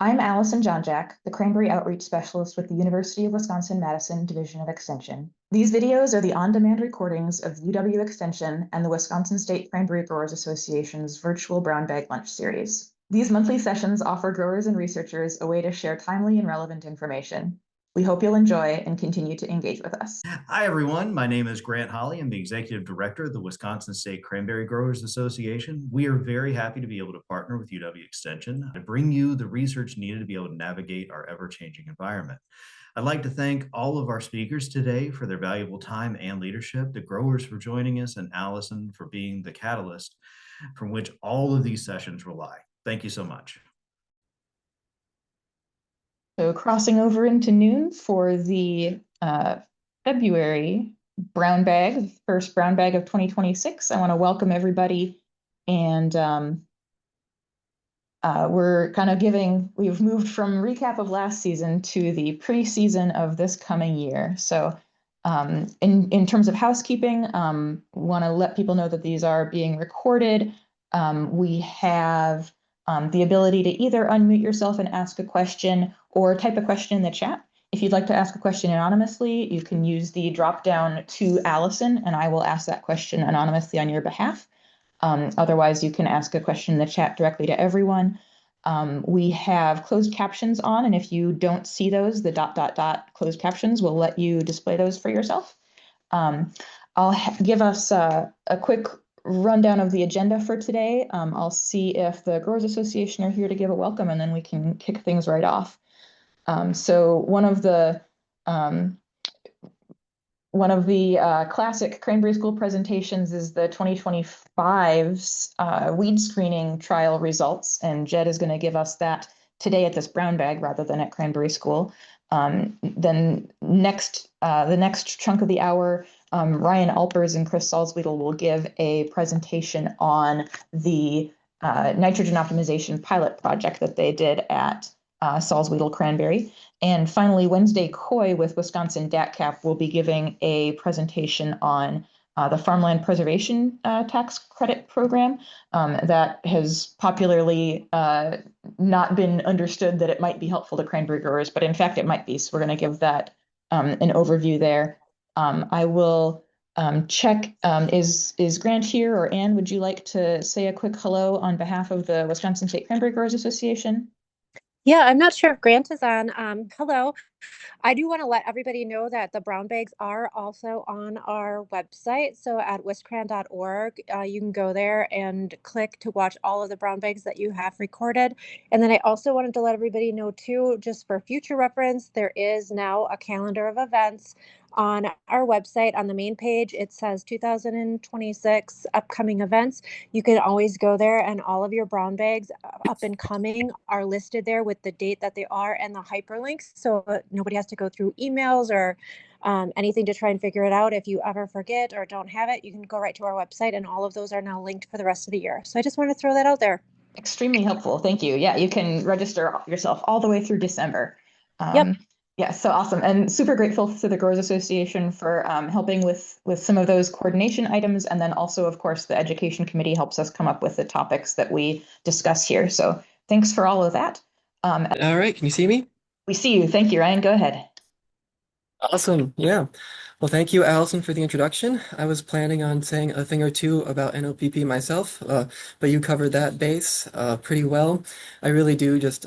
I'm Allison Johnjack, the Cranberry Outreach Specialist with the University of Wisconsin-Madison Division of Extension. These videos are the on-demand recordings of UW Extension and the Wisconsin State Cranberry Growers Association's virtual brown bag lunch series. These monthly sessions offer growers and researchers a way to share timely and relevant information. We hope you'll enjoy and continue to engage with us. Hi, everyone. My name is Grant Holly. I'm the Executive Director of the Wisconsin State Cranberry Growers Association. We are very happy to be able to partner with UW Extension to bring you the research needed to be able to navigate our ever-changing environment. I'd like to thank all of our speakers today for their valuable time and leadership, the growers for joining us, and Allison for being the catalyst from which all of these sessions rely. Thank you so much. So crossing over into noon for the February brown bag, first brown bag of 2026. I want to welcome everybody, and we're kind of we've moved from recap of last season to the preseason of this coming year. So in terms of housekeeping, want to let people know that these are being recorded. We have the ability to either unmute yourself and ask a question or type a question in the chat. If you'd like to ask a question anonymously, you can use the drop down to Allison, and I will ask that question anonymously on your behalf. Otherwise, you can ask a question in the chat directly to everyone. We have closed captions on, and if you don't see those, the ... closed captions will let you display those for yourself. I'll give us a quick rundown of the agenda for today. I'll see if the Growers Association are here to give a welcome, and then we can kick things right off. So one of the classic Cranberry School presentations is the 2025's weed screening trial results, and Jed is going to give us that today at this brown bag rather than at Cranberry School. Then the next chunk of the hour, Ryan Alpers and Chris Salzwedel will give a presentation on the nitrogen optimization pilot project that they did at Salzwedel Cranberry. And finally, Wednesday Coy with Wisconsin DATCP will be giving a presentation on the farmland preservation tax credit program that has popularly not been understood that it might be helpful to cranberry growers, but in fact it might be. So we're going to give that an overview there. I will check, is Grant here, or Anne, would you like to say a quick hello on behalf of the Wisconsin State Cranberry Growers Association? Yeah, I'm not sure if Grant is on. Hello. I do want to let everybody know that the brown bags are also on our website. So at wiscran.org, you can go there and click to watch all of the brown bags that you have recorded. And then I also wanted to let everybody know too, just for future reference, there is now a calendar of events on our website. On the main page, it says 2026 upcoming events. You can always go there, and all of your brown bags up and coming are listed there with the date that they are and the hyperlinks. So nobody has to go through emails or anything to try and figure it out. If you ever forget or don't have it, you can go right to our website, and all of those are now linked for the rest of the year. So I just want to throw that out there. Extremely helpful. Thank you. Yeah, you can register yourself all the way through December. Yep. Yeah, so awesome. And super grateful to the Growers Association for helping with some of those coordination items. And then also, of course, the Education Committee helps us come up with the topics that we discuss here. So thanks for all of that. All right, can you see me? We see you. Thank you, Ryan. Go ahead. Awesome. Yeah. Well, thank you, Allison, for the introduction. I was planning on saying a thing or two about NOPP myself, but you covered that base pretty well. I really do just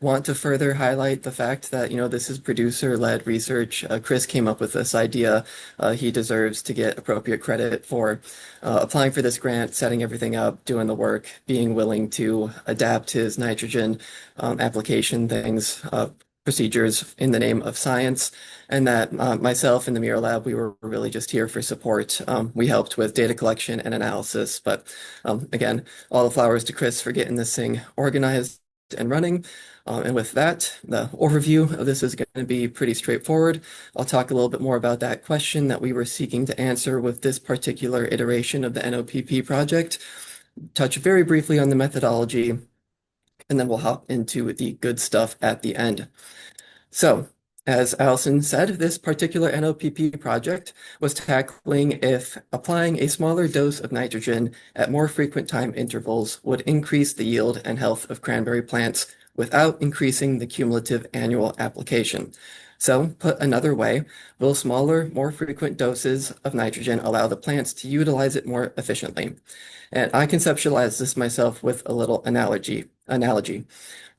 want to further highlight the fact that, this is producer-led research. Chris came up with this idea. He deserves to get appropriate credit for applying for this grant, setting everything up, doing the work, being willing to adapt his nitrogen application things, procedures in the name of science, and that myself and the Miro Lab, we were really just here for support. We helped with data collection and analysis, but again, all the flowers to Chris for getting this thing organized and running. And with that, the overview of this is going to be pretty straightforward. I'll talk a little bit more about that question that we were seeking to answer with this particular iteration of the NOPP project, touch very briefly on the methodology, and then we'll hop into the good stuff at the end. So, as Allison said, this particular NOPP project was tackling if applying a smaller dose of nitrogen at more frequent time intervals would increase the yield and health of cranberry plants without increasing the cumulative annual application. So, put another way, will smaller, more frequent doses of nitrogen allow the plants to utilize it more efficiently? And I conceptualize this myself with a little analogy.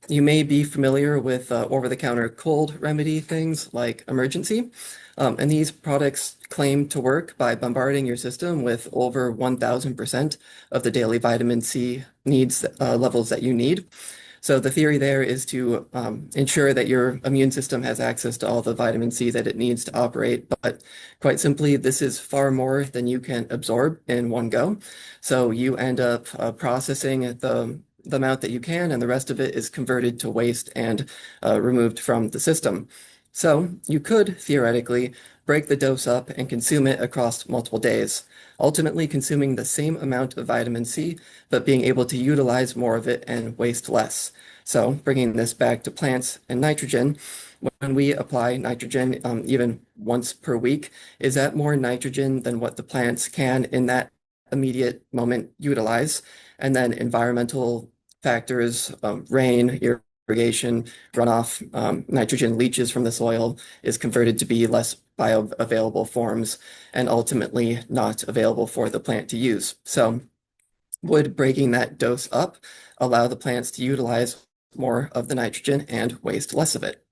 You may be familiar with over-the-counter cold remedy things like Emergency. And these products claim to work by bombarding your system with over 1000% of the daily vitamin C needs levels that you need. So the theory there is to ensure that your immune system has access to all the vitamin C that it needs to operate. But quite simply, this is far more than you can absorb in one go. So you end up processing the amount that you can, and the rest of it is converted to waste and removed from the system. So you could theoretically break the dose up and consume it across multiple days, ultimately consuming the same amount of vitamin C, but being able to utilize more of it and waste less. So bringing this back to plants and nitrogen, when we apply nitrogen even once per week, is that more nitrogen than what the plants can in that immediate moment utilize? And then environmental factors, rain, irrigation, runoff, nitrogen leaches from the soil is converted to be less bioavailable forms and ultimately not available for the plant to use. So would breaking that dose up allow the plants to utilize more of the nitrogen and waste less of it?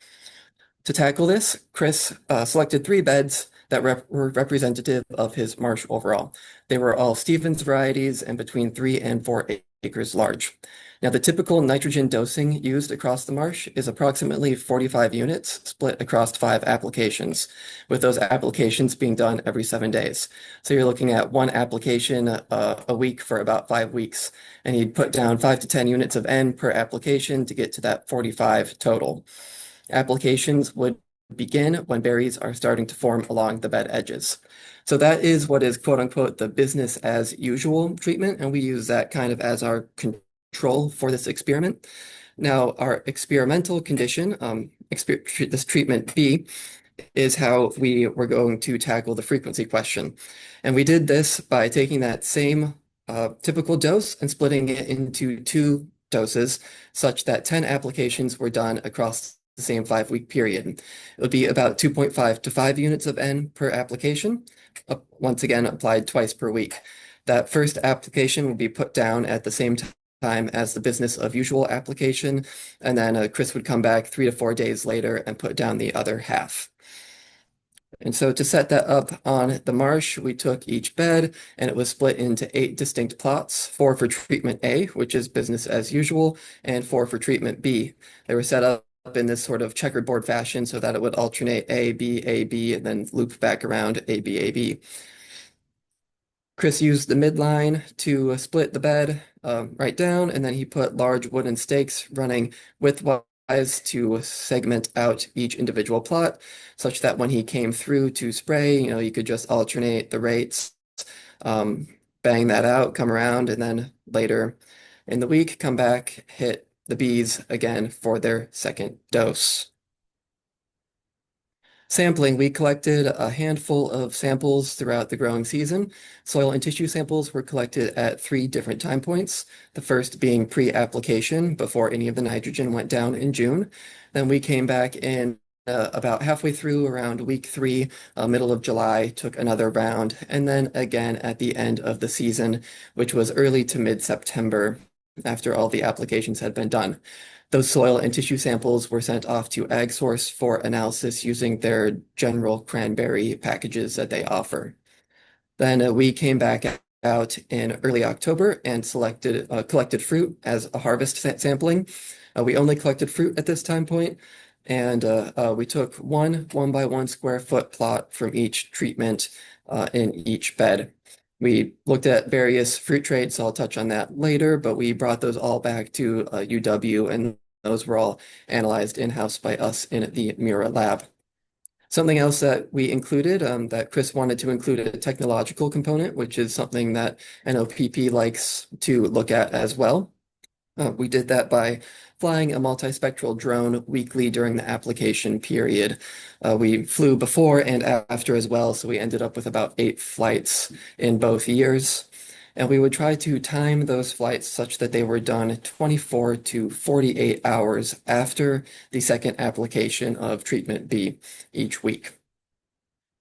To tackle this, Chris selected 3 beds that were representative of his marsh overall. They were all Stevens varieties and between 3 and 4 acres large. Now, the typical nitrogen dosing used across the marsh is approximately 45 units split across 5 applications, with those applications being done every 7 days. So you're looking at 1 application a week for about 5 weeks, and you'd put down 5 to 10 units of N per application to get to that 45 total. Applications would begin when berries are starting to form along the bed edges. So that is what is quote unquote the business as usual treatment, and we use that kind of as our control for this experiment. Now, our experimental condition, this treatment B, is how we were going to tackle the frequency question. And we did this by taking that same typical dose and splitting it into 2 doses, such that 10 applications were done across the same 5-week period. It would be about 2.5 to 5 units of N per application, once again applied twice per week. That first application will be put down at the same time as the business of usual application, and then Chris would come back 3 to 4 days later and put down the other half. And so to set that up on the marsh, we took each bed and it was split into 8 distinct plots, 4 for treatment A, which is business as usual, and 4 for treatment B. They were set up in this sort of checkerboard fashion so that it would alternate A, B, and then loop back around A, B. Chris used the midline to split the bed right down, and then he put large wooden stakes running widthwise to segment out each individual plot, such that when he came through to spray, you could just alternate the rates, bang that out, come around, and then later in the week, come back, hit the bees again for their second dose. Sampling, we collected a handful of samples throughout the growing season. Soil and tissue samples were collected at 3 different time points, the first being pre-application before any of the nitrogen went down in June. Then we came back in about halfway through around week 3, middle of July, took another round, and then again at the end of the season, which was early to mid-September after all the applications had been done. Those soil and tissue samples were sent off to AgSource for analysis using their general cranberry packages that they offer. Then we came back out in early October and collected fruit as a harvest sampling. We only collected fruit at this time point, and we took one 1x1 square foot plot from each treatment in each bed. We looked at various fruit traits, so I'll touch on that later, but we brought those all back to UW, and those were all analyzed in-house by us in the Mura lab. Something else that we included, that Chris wanted to include a technological component, which is something that NOPP likes to look at as well. We did that by flying a multispectral drone weekly during the application period. We flew before and after as well, so we ended up with about 8 flights in both years. And we would try to time those flights such that they were done 24 to 48 hours after the second application of treatment B each week.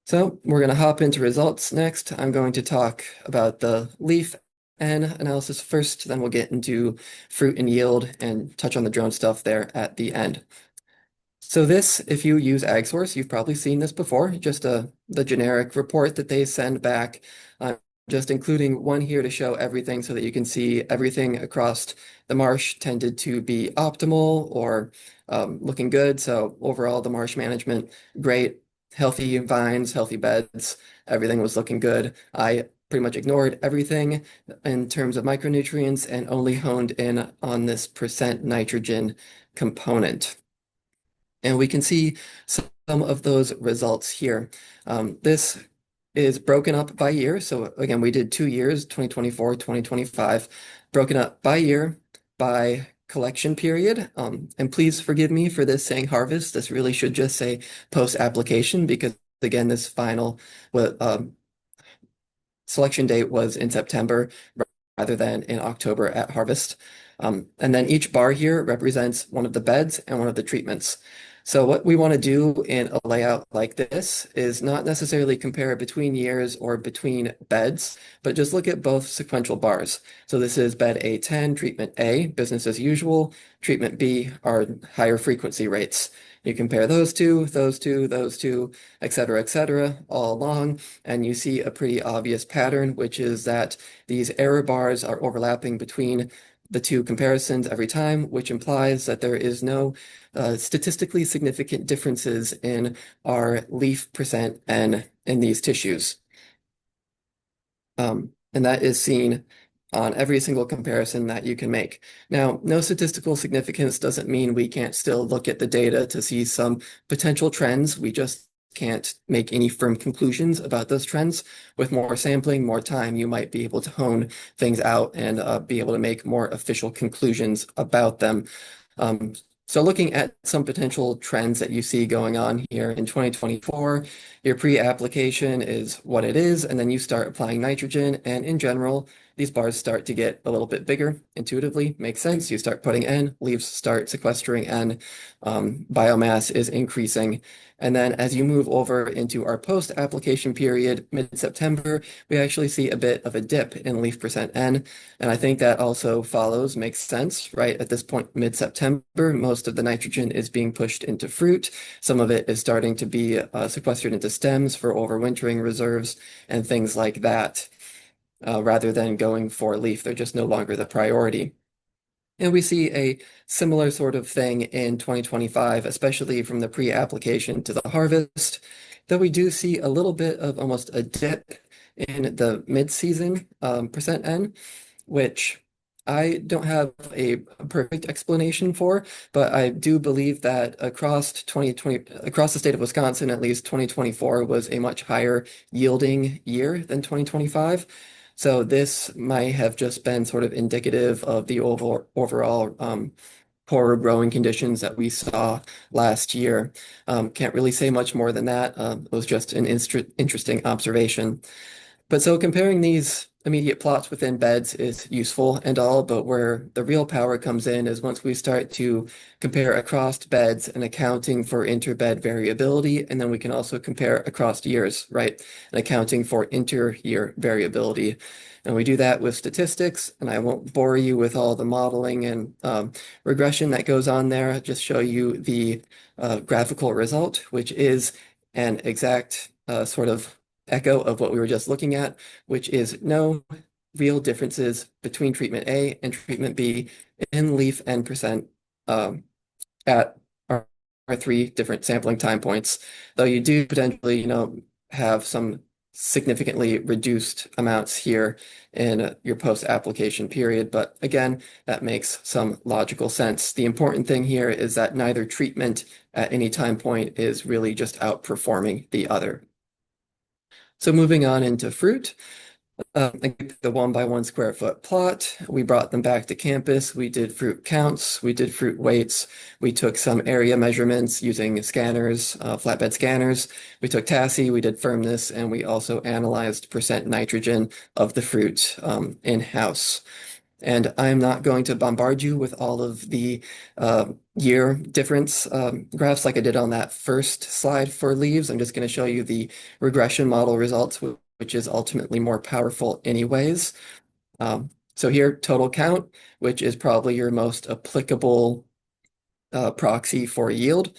So we're going to hop into results next. I'm going to talk about the leaf N analysis first, then we'll get into fruit and yield and touch on the drone stuff there at the end. So this, if you use AgSource, you've probably seen this before, just the generic report that they send back. Just including one here to show everything so that you can see everything across the marsh tended to be optimal or looking good. So overall, the marsh management, great, healthy vines, healthy beds, everything was looking good. I pretty much ignored everything in terms of micronutrients and only honed in on this percent nitrogen component. And we can see some of those results here. This is broken up by year. So again, we did 2 years, 2024, 2025, broken up by year, by collection period. And please forgive me for this saying harvest. This really should just say post-application because again, this final selection date was in September rather than in October at harvest. And then each bar here represents one of the beds and one of the treatments. So what we want to do in a layout like this is not necessarily compare between years or between beds, but just look at both sequential bars. So this is bed A10, treatment A, business as usual, treatment B are higher frequency rates. You compare those two, et cetera, all along, and you see a pretty obvious pattern, which is that these error bars are overlapping between the two comparisons every time, which implies that there is no statistically significant differences in our leaf percent N in these tissues. And that is seen on every single comparison that you can make. Now, no statistical significance doesn't mean we can't still look at the data to see some potential trends. We just can't make any firm conclusions about those trends. With more sampling, more time, you might be able to hone things out and be able to make more official conclusions about them. So looking at some potential trends that you see going on here in 2024, your pre-application is what it is, and then you start applying nitrogen, and in general, these bars start to get a little bit bigger intuitively. Makes sense. You start putting N, leaves start sequestering N, biomass is increasing. And then as you move over into our post-application period, mid-September, we actually see a bit of a dip in leaf percent N. And I think that also follows, makes sense, right? At this point, mid-September, most of the nitrogen is being pushed into fruit. Some of it is starting to be sequestered into stems for overwintering reserves and things like that. Rather than going for leaf, they're just no longer the priority. And we see a similar sort of thing in 2025, especially from the pre-application to the harvest, though we do see a little bit of almost a dip in the mid-season percent N, which I don't have a perfect explanation for, but I do believe that across the state of Wisconsin, at least 2024 was a much higher yielding year than 2025. So this might have just been sort of indicative of the overall poorer growing conditions that we saw last year. Can't really say much more than that. It was just an interesting observation. But so comparing these immediate plots within beds is useful and all, but where the real power comes in is once we start to compare across beds and accounting for interbed variability, and then we can also compare across years, right? And accounting for inter-year variability. And we do that with statistics, and I won't bore you with all the modeling and regression that goes on there. I'll just show you the graphical result, which is an exact sort of echo of what we were just looking at, which is no real differences between treatment A and treatment B in leaf N percent at our 3 different sampling time points, though you do potentially, have some significantly reduced amounts here in your post-application period. But again, that makes some logical sense. The important thing here is that neither treatment at any time point is really just outperforming the other. So moving on into fruit, The 1 by 1 square foot plot. We brought them back to campus. We did fruit counts. We did fruit weights. We took some area measurements using scanners, flatbed scanners. We took TAcy. We did firmness, and we also analyzed percent nitrogen of the fruit in-house. And I'm not going to bombard you with all of the year difference graphs like I did on that first slide for leaves. I'm just going to show you the regression model results, which is ultimately more powerful anyways. So here, total count, which is probably your most applicable proxy for yield,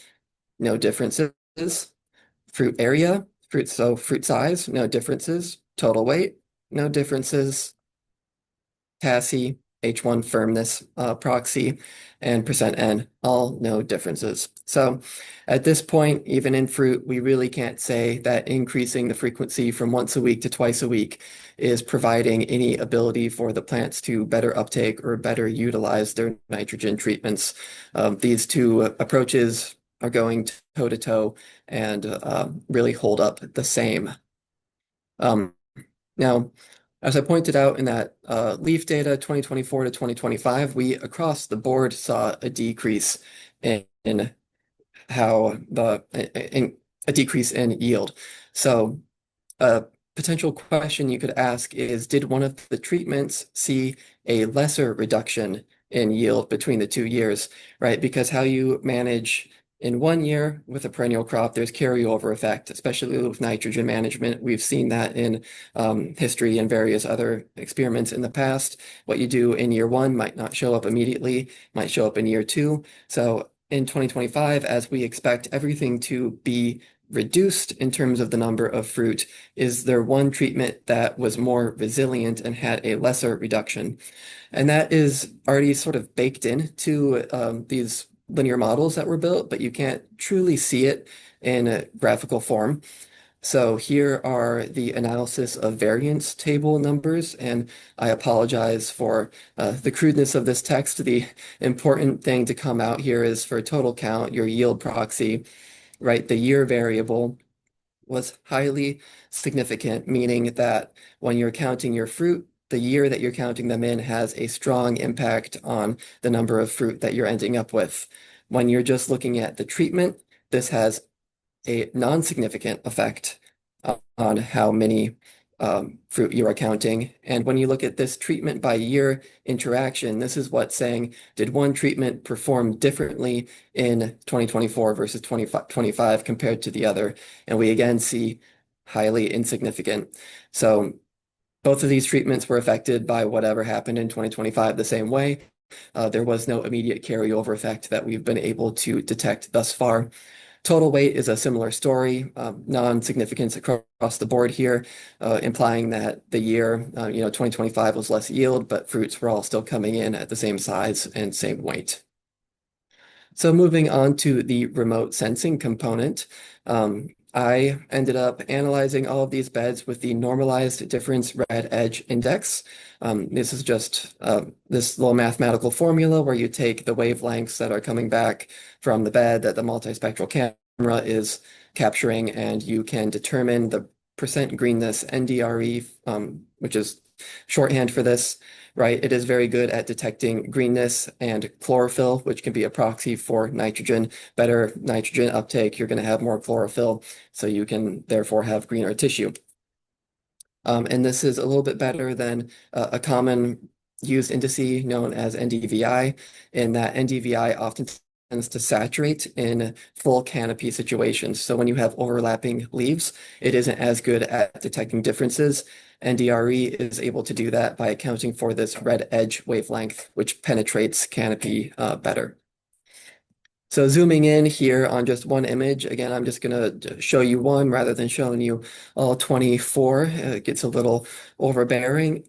no differences. Fruit area, fruit size, no differences. Total weight, no differences. TAcy, H1 firmness proxy, and percent %N, all no differences. So at this point, even in fruit, we really can't say that increasing the frequency from once a week to twice a week is providing any ability for the plants to better uptake or better utilize their nitrogen treatments. These two approaches are going toe to toe and really hold up the same. Now, as I pointed out in that leaf data 2024 to 2025, we across the board saw a decrease in how a decrease in yield. So a potential question you could ask is, did one of the treatments see a lesser reduction in yield between the 2 years, right? Because how you manage in 1 year with a perennial crop, there's carryover effect, especially with nitrogen management. We've seen that in history and various other experiments in the past. What you do in year 1 might not show up immediately, might show up in year 2. So in 2025, as we expect everything to be reduced in terms of the number of fruit, is there one treatment that was more resilient and had a lesser reduction? And that is already sort of baked into these linear models that were built, but you can't truly see it in a graphical form. So here are the analysis of variance table numbers, and I apologize for the crudeness of this text. The important thing to come out here is for total count, your yield proxy, right? The year variable was highly significant, meaning that when you're counting your fruit, the year that you're counting them in has a strong impact on the number of fruit that you're ending up with. When you're just looking at the treatment, this has a non-significant effect on how many fruit you are counting. And when you look at this treatment by year interaction, this is what's saying, did one treatment perform differently in 2024 versus 2025 compared to the other? And we again see highly insignificant. So both of these treatments were affected by whatever happened in 2025 the same way. There was no immediate carryover effect that we've been able to detect thus far. Total weight is a similar story, non-significance across the board here, implying that the year, 2025 was less yield, but fruits were all still coming in at the same size and same weight. So moving on to the remote sensing component, I ended up analyzing all of these beds with the Normalized Difference Red Edge Index. This is just this little mathematical formula where you take the wavelengths that are coming back from the bed that the multispectral camera is capturing, and you can determine the percent greenness NDRE, which is shorthand for this, right? It is very good at detecting greenness and chlorophyll, which can be a proxy for nitrogen. Better nitrogen uptake, you're going to have more chlorophyll, so you can therefore have greener tissue. And this is a little bit better than a common used indice known as NDVI, in that NDVI often tends to saturate in full canopy situations. So when you have overlapping leaves, it isn't as good at detecting differences. NDRE is able to do that by accounting for this red edge wavelength, which penetrates canopy better. So zooming in here on just one image, again, I'm just going to show you one rather than showing you all 24. It gets a little overbearing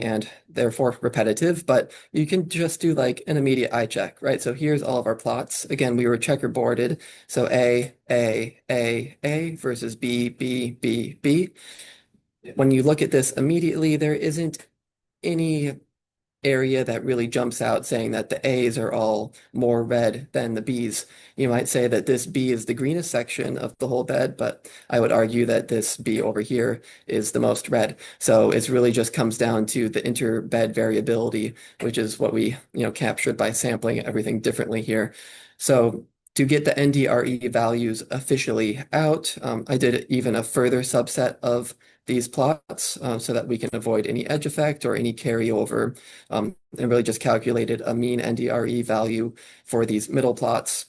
and therefore repetitive, but you can just do like an immediate eye check, right? So here's all of our plots. Again, we were checkerboarded. So A versus B, B, B, B. When you look at this immediately, there isn't any area that really jumps out, saying that the A's are all more red than the B's. You might say that this B is the greenest section of the whole bed, but I would argue that this B over here is the most red. So it's really just comes down to the interbed variability, which is what we, captured by sampling everything differently here. So to get the NDRE values officially out, I did even a further subset of these plots so that we can avoid any edge effect or any carryover, and really just calculated a mean NDRE value for these middle plots.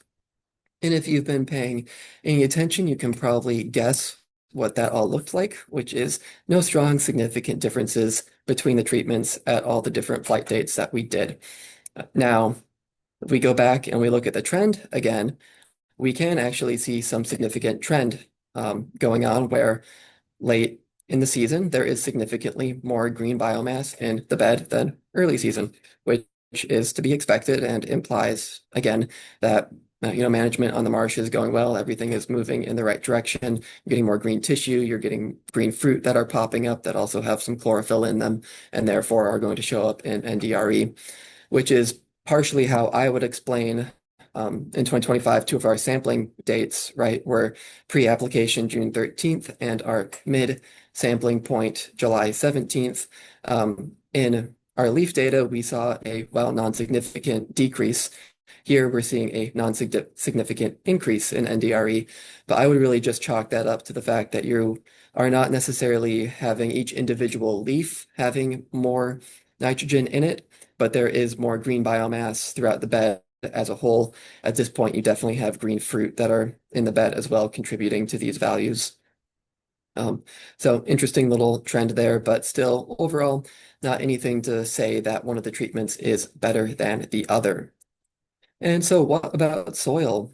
And if you've been paying any attention, you can probably guess what that all looked like, which is no strong significant differences between the treatments at all the different flight dates that we did. Now, if we go back and we look at the trend again, we can actually see some significant trend going on where late in the season, there is significantly more green biomass in the bed than early season, which is to be expected and implies, again, that management on the marsh is going well. Everything is moving in the right direction. You're getting more green tissue. You're getting green fruit that are popping up that also have some chlorophyll in them and therefore are going to show up in NDRE, which is partially how I would explain in 2025, two of our sampling dates, right, were pre-application June 13th and our mid-sampling point July 17th. In our leaf data, we saw a, non-significant decrease. Here, we're seeing a non-significant increase in NDRE, but I would really just chalk that up to the fact that you are not necessarily having each individual leaf having more nitrogen in it, but there is more green biomass throughout the bed as a whole. At this point, you definitely have green fruit that are in the bed as well, contributing to these values. So interesting little trend there, but still overall, not anything to say that one of the treatments is better than the other. And so what about soil?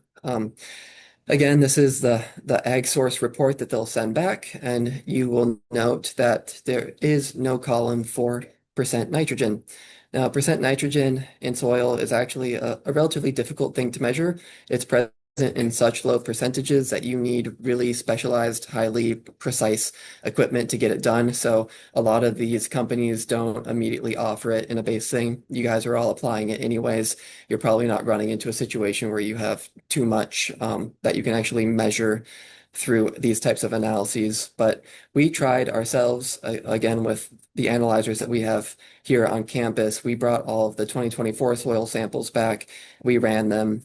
Again, this is the ag source report that they'll send back, and you will note that there is no column for percent nitrogen. Now, percent nitrogen in soil is actually a relatively difficult thing to measure. It's present in such low percentages that you need really specialized, highly precise equipment to get it done. So a lot of these companies don't immediately offer it in a base thing. You guys are all applying it anyways. You're probably not running into a situation where you have too much that you can actually measure through these types of analyses. But we tried ourselves, again, with the analyzers that we have here on campus. We brought all of the 2024 soil samples back. We ran them.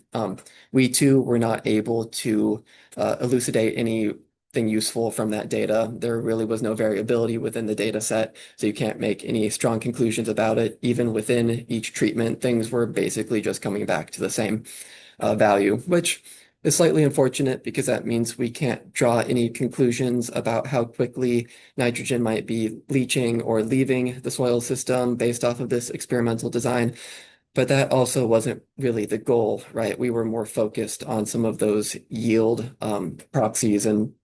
We too were not able to elucidate anything useful from that data. There really was no variability within the data set, so you can't make any strong conclusions about it. Even within each treatment, things were basically just coming back to the same value, which is slightly unfortunate because that means we can't draw any conclusions about how quickly nitrogen might be leaching or leaving the soil system based off of this experimental design. But that also wasn't really the goal, right? We were more focused on some of those yield proxies and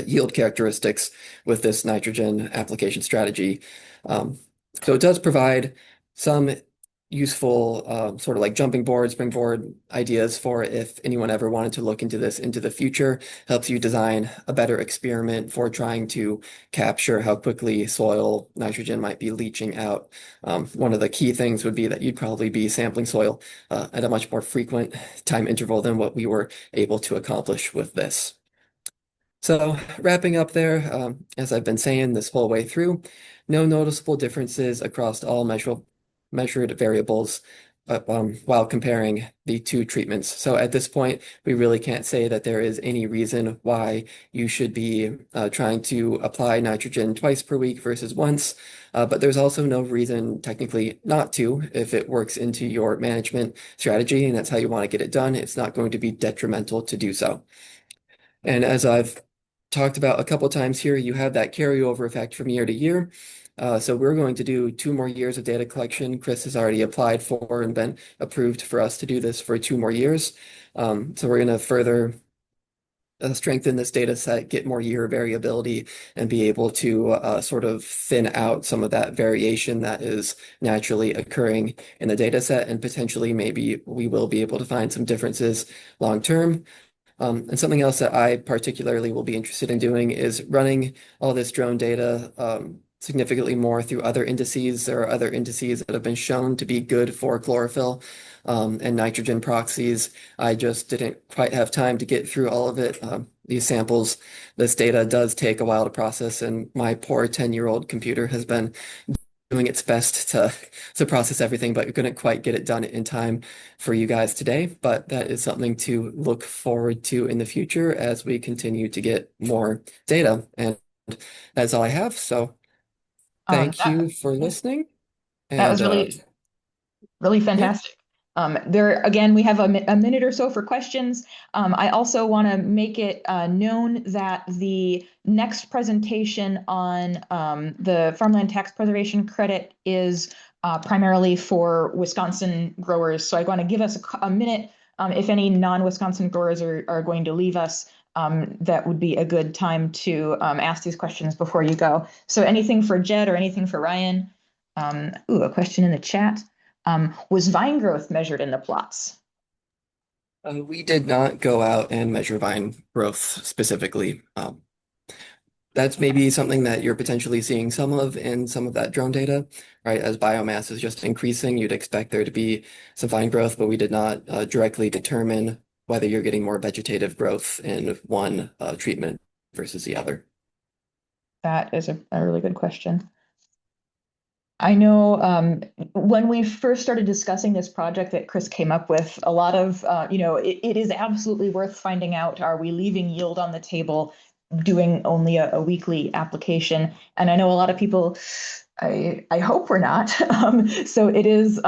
yield characteristics with this nitrogen application strategy. So it does provide some useful sort of like jumping board, springboard ideas for if anyone ever wanted to look into this into the future. Helps you design a better experiment for trying to capture how quickly soil nitrogen might be leaching out. One of the key things would be that you'd probably be sampling soil at a much more frequent time interval than what we were able to accomplish with this. So wrapping up there, as I've been saying this whole way through, no noticeable differences across all measured variables while comparing the two treatments. So at this point, we really can't say that there is any reason why you should be trying to apply nitrogen twice per week versus once, but there's also no reason technically not to if it works into your management strategy and that's how you want to get it done. It's not going to be detrimental to do so. And as I've talked about a couple times here, you have that carryover effect from year to year. So we're going to do 2 more years of data collection. Chris has already applied for and been approved for us to do this for 2 more years. So we're going to further strengthen this data set, get more year variability, and be able to sort of thin out some of that variation that is naturally occurring in the data set. And potentially maybe we will be able to find some differences long term. And something else that I particularly will be interested in doing is running all this drone data significantly more through other indices. There are other indices that have been shown to be good for chlorophyll and nitrogen proxies. I just didn't quite have time to get through all of it. These samples, this data does take a while to process, and my poor 10-year-old computer has been doing its best to process everything, but couldn't quite get it done in time for you guys today. But that is something to look forward to in the future as we continue to get more data. And that's all I have. So thank you for listening. That And was really yeah, fantastic. There again, we have a minute or so for questions. I also want to make it known that the next presentation on the farmland tax preservation credit is primarily for Wisconsin growers. So I want to give us a minute. If any non-Wisconsin growers are going to leave us, that would be a good time to ask these questions before you go. So anything for Jed or anything for Ryan? A question in the chat. Was vine growth measured in the plots? we did not go out and measure vine growth specifically. That's maybe something that you're potentially seeing some of in some of that drone data, right? As biomass is just increasing, you'd expect there to be some vine growth, but we did not directly determine whether you're getting more vegetative growth in one treatment versus the other. That is a really good question. I know when we first started discussing this project that Chris came up with, a lot of, it is absolutely worth finding out, are we leaving yield on the table doing only a weekly application? And I know a lot of people, I hope we're not. So it is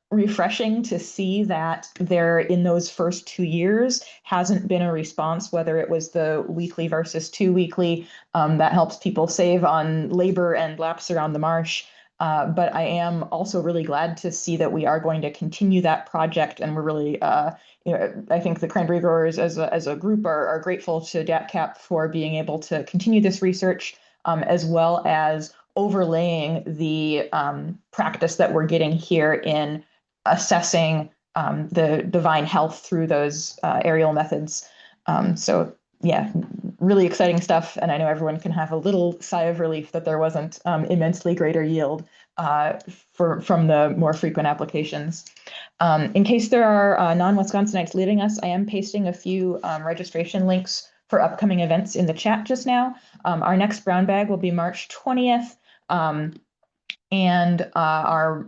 refreshing to see that there in those first 2 years hasn't been a response, whether it was the weekly versus 2 weekly. That helps people save on labor and laps around the marsh. But I am also really glad to see that we are going to continue that project, and we're really, I think the cranberry growers as a group are grateful to DATCP for being able to continue this research, as well as overlaying the practice that we're getting here in assessing the vine health through those aerial methods. So yeah, really exciting stuff. And I know everyone can have a little sigh of relief that there wasn't immensely greater yield from the more frequent applications. In case there are non-Wisconsinites leaving us, I am pasting a few registration links for upcoming events in the chat just now. Our next brown bag will be March 20th. And our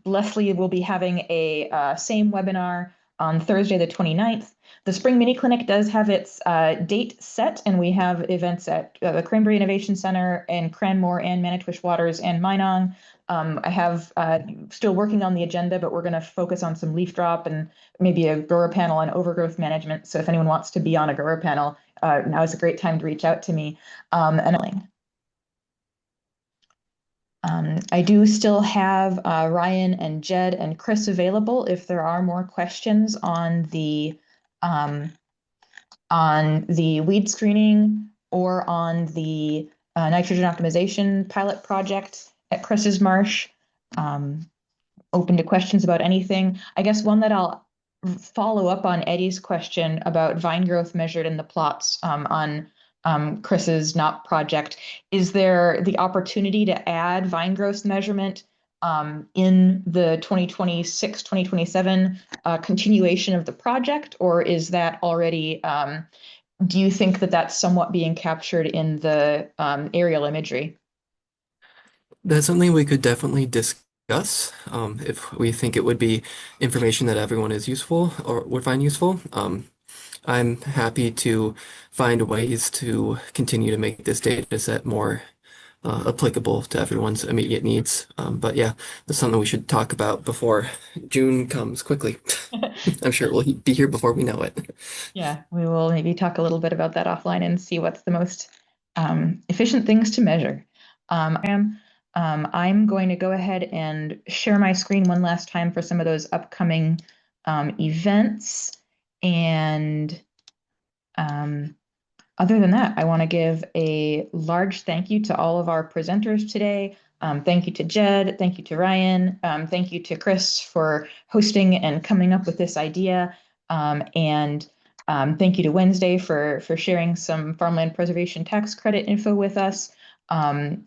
Leslie will be having a same webinar on Thursday, the 29th. The Spring Mini Clinic does have its date set, and we have events at the Cranberry Innovation Center and Cranmore and Manitowish Waters and Minong. I have still working on the agenda, but we're going to focus on some leaf drop and maybe a grower panel on overgrowth management. So if anyone wants to be on a grower panel, now is a great time to reach out to me. I do still have Ryan and Jed and Chris available if there are more questions on the weed screening or on the nitrogen optimization pilot project at Chris's Marsh. Open to questions about anything. I guess one that I'll follow up on Eddie's question about vine growth measured in the plots on Chris's NOPP project. Is there the opportunity to add vine growth measurement in the 2026, 2027 continuation of the project, or is that already, do you think that that's somewhat being captured in the aerial imagery? That's something we could definitely discuss if we think it would be information that everyone is useful or would find useful. I'm happy to find ways to continue to make this data set more applicable to everyone's immediate needs. But yeah, that's something we should talk about before June comes quickly. I'm sure we'll be here before we know it. Yeah, we will maybe talk a little bit about that offline and see what's the most efficient things to measure. I'm going to go ahead and share my screen one last time for some of those upcoming events. And other than that, I want to give a large thank you to all of our presenters today. Thank you to Jed, thank you to Ryan, thank you to Chris for hosting and coming up with this idea. And thank you to Wednesday for sharing some farmland preservation tax credit info with us.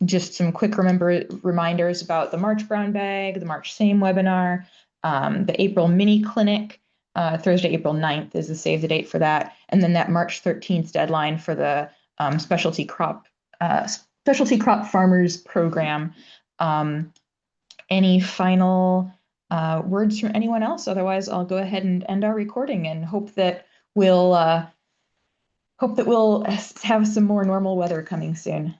Just some quick reminders about the March Brown Bag, the March Same webinar, the April mini clinic. Thursday, April 9th is the save the date for that. And then that March 13th deadline for the specialty crop farmers program. Any final words from anyone else? Otherwise, I'll go ahead and end our recording and hope that we'll have some more normal weather coming soon.